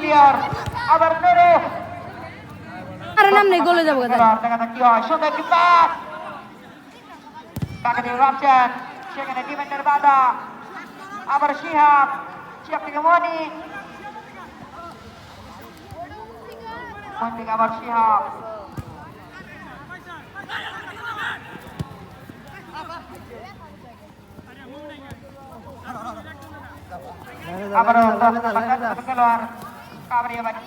clear আবার মেরে আর নাম নেই গোলে যাবো দেখা যাক কি হয় সুন্দর একটি পাস তাকে দিয়ে রামচান সেখানে ডিফেন্ডার বাধা আবার শিহাব থেকে মনি থেকে আবার শিহাব আবারও খেলোয়াড় কাবরিয়া বাড়ি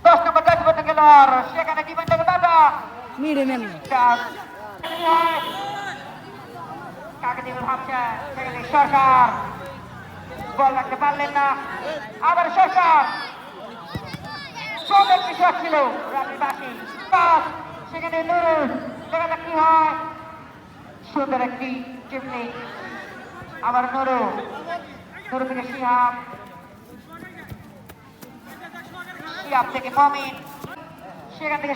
10 নম্বর জাতীয় খেলোয়াড় সেখানে ডিফেন্ডার বাধা মিডে ম্যান কাকদ্বীপ ভাবছে সেখানে সরকার বল রাখতে পারলেন না আবার সরকার সুন্দর একটি শট ছিল রাবির বাসি পাস সেখানে নুরুল দেখা যাক কি হয় সুন্দর একটি চিমনি আবার নুরু থেকে শিহাব থেকে মমিন সেখান থেকে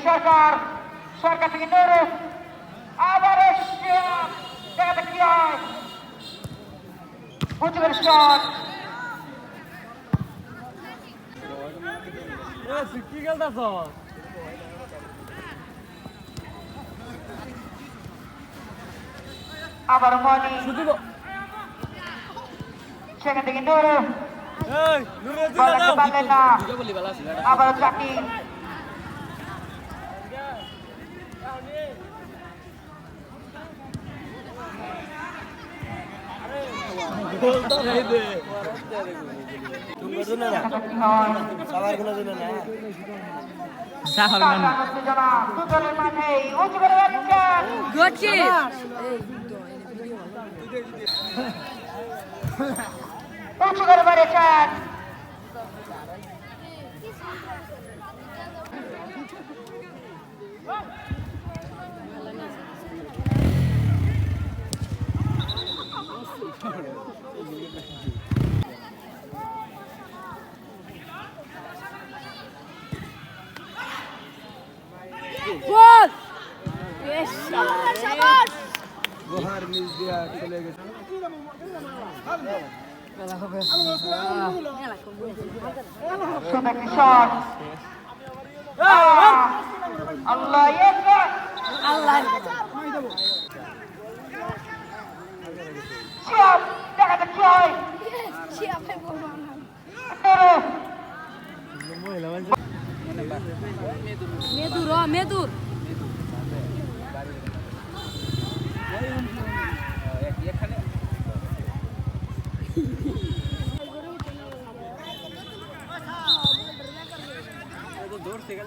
সরকার থেকে নুরু আবার শিহাব দেখা যাক কি হয় উঁচু করে শট আবার মনি সেখান থেকে নুরু পারলেন না আবার জাকি উঁচু করে বেড়েছেন গোহার নিচ দিয়া চলে গেছে আল্লাহ দেখা যাক কি হয় মেদুর দৌড় থেকে